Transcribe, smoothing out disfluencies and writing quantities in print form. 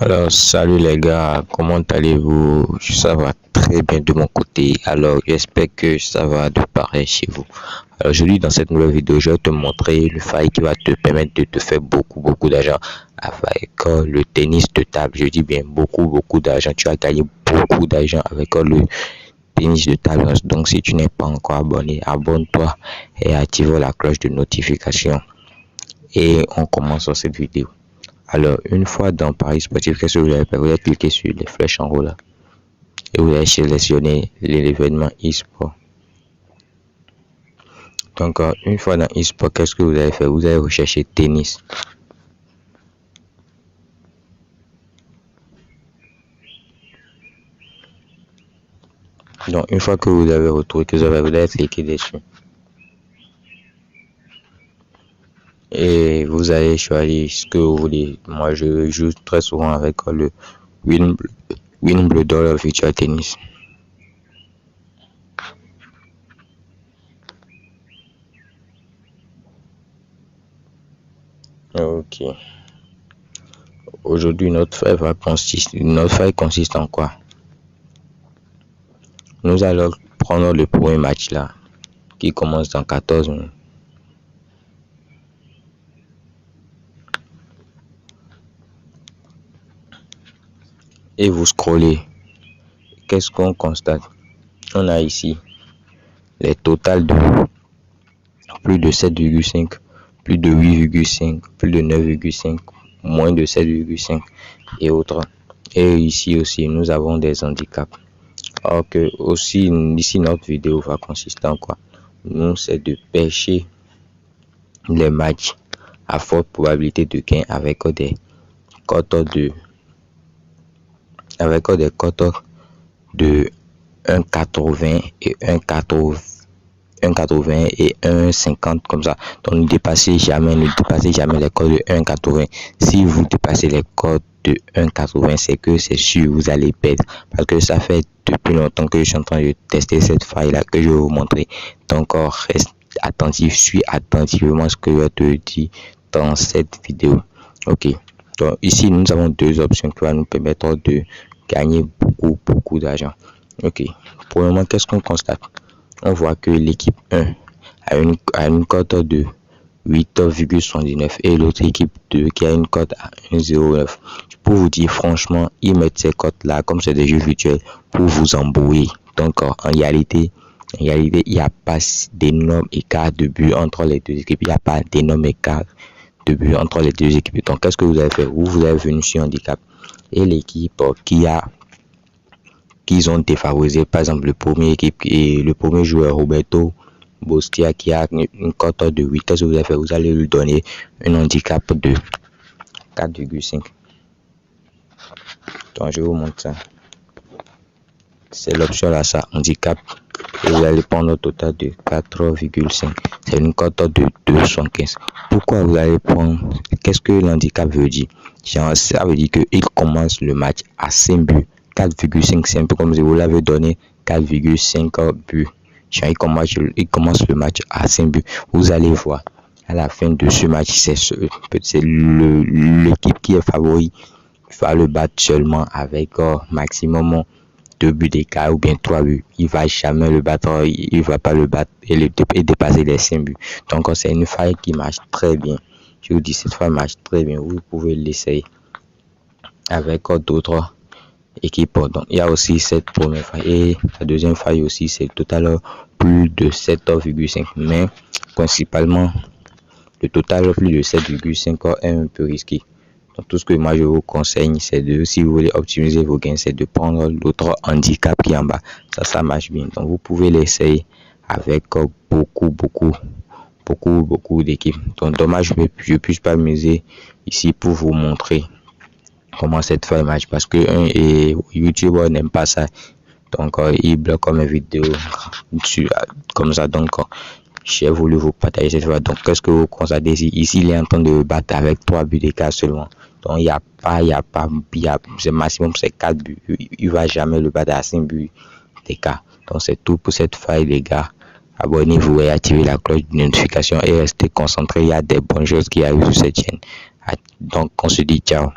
Alors, salut les gars, comment allez-vous? Ça va très bien de mon côté. Alors, j'espère que ça va de pareil chez vous. Alors, aujourd'hui, dans cette nouvelle vidéo, je vais te montrer une faille qui va te permettre de te faire beaucoup d'argent avec le tennis de table. Je dis bien beaucoup d'argent. Tu vas gagner beaucoup d'argent avec le tennis de table. Donc, si tu n'es pas encore abonné, abonne-toi et active la cloche de notification. Et on commence sur cette vidéo. Alors, une fois dans Paris Sportif, qu'est-ce que vous allez faire? Vous allez cliquer sur les flèches en haut là. Et vous allez sélectionner l'événement e-sport. Donc, une fois dans e-sport, qu'est-ce que vous allez faire? Vous allez rechercher tennis. Donc, une fois que vous avez retrouvé, vous allez cliquer dessus. Et vous allez choisir ce que vous voulez. Moi, je joue très souvent avec le Wimbledon Virtual Tennis. Ok. Aujourd'hui, notre faille consiste en quoi? Nous allons prendre le premier match là, qui commence dans 14 minutes. Et vous scrollez. Qu'est-ce qu'on constate? On a ici les totals de plus de 7,5, plus de 8,5, plus de 9,5, moins de 7,5 et autres. Et ici aussi, nous avons des handicaps. Alors que aussi, ici, notre vidéo va consister en quoi? Nous, c'est de pêcher les matchs à forte probabilité de gain avec des cotes de 1,80 et 1,80 et 1,50 comme ça. Donc ne dépassez jamais les codes de 1,80. Si vous dépassez les codes de 1,80, c'est que c'est sûr vous allez perdre, parce que ça fait depuis longtemps que je suis en train de tester cette faille là que je vais vous montrer. Donc reste attentif, suis attentivement ce que je vais te dire dans cette vidéo. Ok, donc ici nous avons deux options qui vont nous permettre de gagner beaucoup d'argent. Ok, pour le moment, qu'est-ce qu'on constate? On voit que l'équipe 1 a une cote de 8,79 et l'autre équipe 2 qui a une cote à 1,09. Pour vous dire franchement, ils mettent ces cotes là comme c'est des jeux virtuels pour vous embrouiller. Donc en réalité, il n'y a pas d'énorme écart de but entre les deux équipes. Il n'y a pas d'énorme écart de but entre les deux équipes. Donc qu'est-ce que vous allez faire? Vous allez venir sur handicap et l'équipe qu'ils ont défavorisé, par exemple le premier joueur Roberto Bostia qui a une cote de 8, qu'est-ce que vous allez faire? Vous allez lui donner un handicap de 4,5. Donc je vous montre ça. C'est l'option là, ça, handicap, et vous allez prendre un total de 4,5. C'est une cote de 2,15. Pourquoi vous allez prendre? Qu'est-ce que l'handicap veut dire? Ça veut dire qu'il commence le match à 5 buts. 4,5, c'est un peu comme si vous l'avez donné 4,5 buts. Il commence le match à 5 buts. Vous allez voir, à la fin de ce match, c'est l'équipe qui est favori va le battre seulement avec maximum 2 buts d'écart ou bien 3 buts. Il va jamais le battre, il va pas le battre et dépasser les 5 buts. Donc c'est une faille qui marche très bien. Je vous dis, cette faille marche très bien. Vous pouvez l'essayer avec d'autres équipe. Donc il y a aussi cette première faille et la deuxième faille aussi, c'est total plus de 7,5, mais principalement le total plus de 7,5 est un peu risqué. Donc tout ce que moi je vous conseille, c'est de, si vous voulez optimiser vos gains, c'est de prendre l'autre handicap qui est en bas. Ça marche bien. Donc vous pouvez l'essayer avec beaucoup d'équipes. Donc dommage je puisse pas miser ici pour vous montrer comment cette faille marche, parce que YouTube n'aime pas ça. Donc il bloque mes vidéos comme ça. Donc j'ai voulu vous partager cette fois. Donc qu'est-ce que vous constatez ici? Il est en train de battre avec 3 buts d'écart seulement. Donc il y a c'est maximum c'est 4 buts. Il va jamais le battre à 5 buts d'écart. Donc c'est tout pour cette faille les gars. Abonnez-vous et activez la cloche de notification et restez concentrés. Il y a des bonnes choses qui arrivent sur cette chaîne. Donc on se dit ciao.